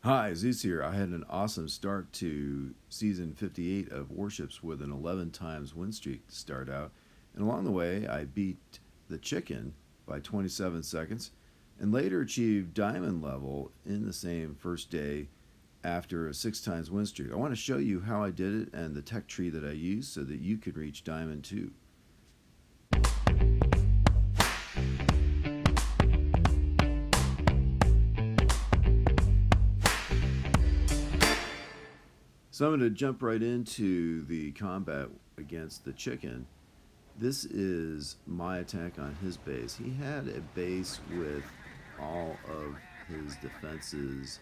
Hi, Zeus here. I had an awesome start to season 58 of Warships with an 11 times win streak to start out. And along the way, I beat the chicken by 27 seconds and later achieved diamond level in the same first day after a 6 times win streak. I want to show you how I did it and the tech tree that I used so that you can reach diamond too. So I'm going to jump right into the combat against the chicken. This is my attack on his base. He had a base with all of his defenses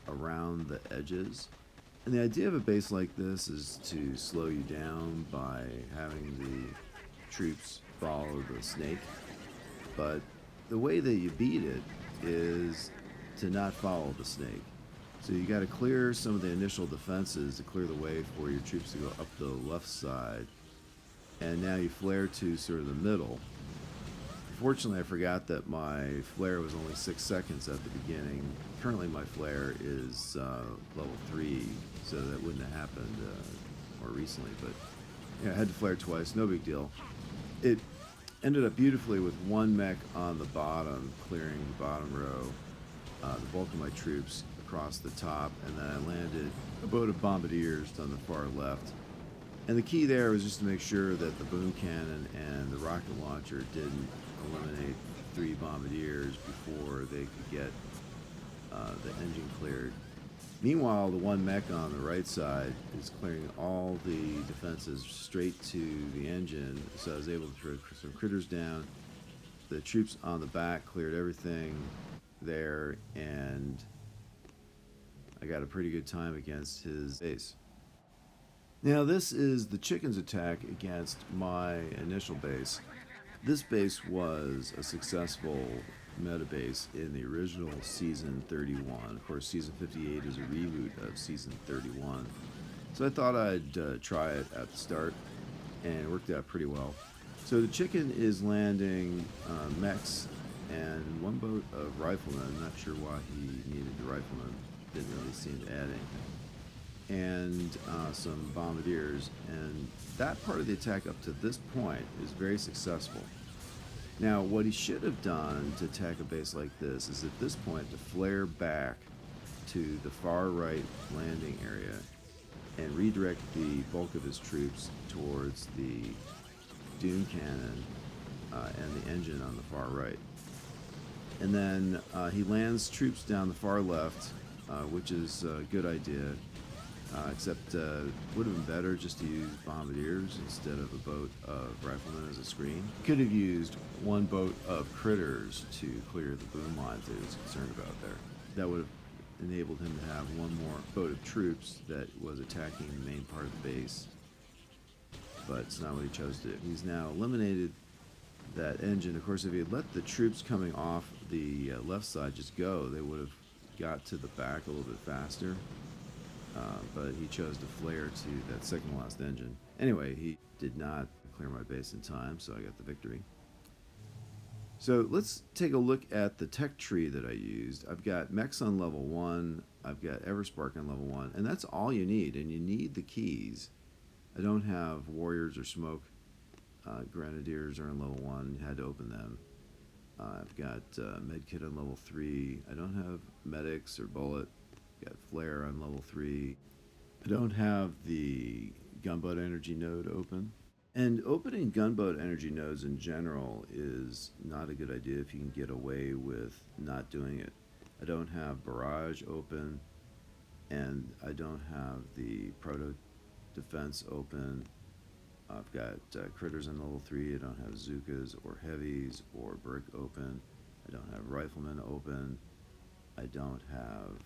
around the edges. And the idea of a base like this is to slow you down by having the troops follow the snake. But the way that you beat it is to not follow the snake. So you got to clear some of the initial defenses to clear the way for your troops to go up the left side. And now you flare to sort of the middle. Unfortunately, I forgot that my flare was only 6 seconds at the beginning. Currently, my flare is level 3, so that wouldn't have happened more recently. But yeah, I had to flare twice, no big deal. It ended up beautifully with one mech on the bottom, clearing the bottom row, the bulk of my troops across the top, and then I landed a boat of bombardiers on the far left. And the key there was just to make sure that the boom cannon and the rocket launcher didn't eliminate 3 bombardiers before they could get the engine cleared. Meanwhile, the one mech on the right side is clearing all the defenses straight to the engine, so I was able to throw some critters down. The troops on the back cleared everything there, and I got a pretty good time against his base. Now this is the chicken's attack against my initial base. This base was a successful meta base in the original season 31. Of course, season 58 is a reboot of season 31. So I thought I'd try it at the start, and it worked out pretty well. So the chicken is landing mechs and one boat of riflemen. I'm not sure why he needed the riflemen. Didn't really seem to add anything. And some bombardiers. And that part of the attack up to this point is very successful. Now, what he should have done to attack a base like this is at this point to flare back to the far right landing area and redirect the bulk of his troops towards the dune cannon and the engine on the far right. And then he lands troops down the far left, which is a good idea, except would have been better just to use bombardiers instead of a boat of riflemen as a screen. Could have used one boat of critters to clear the boom lines that he was concerned about there. That would have enabled him to have one more boat of troops that was attacking the main part of the base. But it's not what he chose to do. He's now eliminated that engine. Of course, if he had let the troops coming off the left side just go, they would have got to the back a little bit faster. But he chose to flare to that second last engine. Anyway, he did not clear my base in time, so I got the victory. So let's take a look at the tech tree that I used. I've got mechs on level 1, I've got Everspark on level 1, and that's all you need, and you need the keys. I don't have warriors or smoke. Grenadiers are on level 1, had to open them. I've got medkit on level 3. I don't have medics or bullet. Got flare on level 3. I don't have the gunboat energy node open. And opening gunboat energy nodes in general is not a good idea if you can get away with not doing it. I don't have barrage open, and I don't have the proto defense open. I've got critters on level 3. I don't have Zookas or heavies or brick open. I don't have riflemen open. I don't have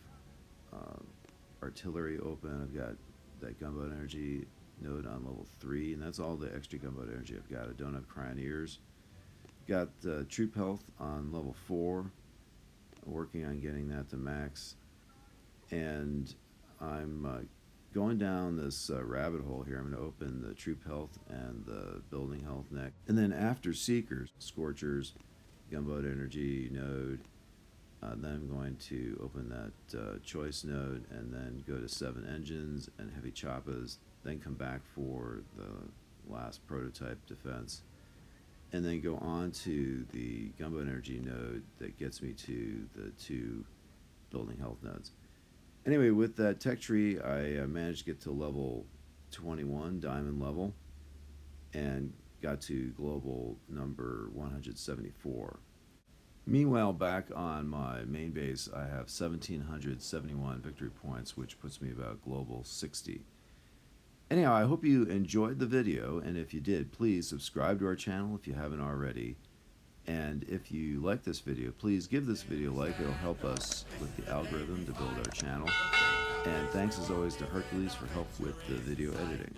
artillery open. I've got that gunboat energy node on level 3, and that's all the extra gunboat energy I've got. I don't have cryoneers. Got troop health on level 4. Working on getting that to max. And I'm going down this rabbit hole here. I'm going to open the troop health and the building health next. And then after Seekers, Scorchers, gunboat energy node, Then I'm going to open that choice node and then go to 7 engines and heavy choppas, then come back for the last prototype defense, and then go on to the Gumbo Energy node that gets me to the 2 building health nodes. Anyway, with that tech tree, I managed to get to level 21, diamond level, and got to global number 174. Meanwhile, back on my main base, I have 1,771 victory points, which puts me about global 60. Anyhow, I hope you enjoyed the video, and if you did, please subscribe to our channel if you haven't already. And if you like this video, please give this video a like. It'll help us with the algorithm to build our channel. And thanks as always to Hercules for help with the video editing.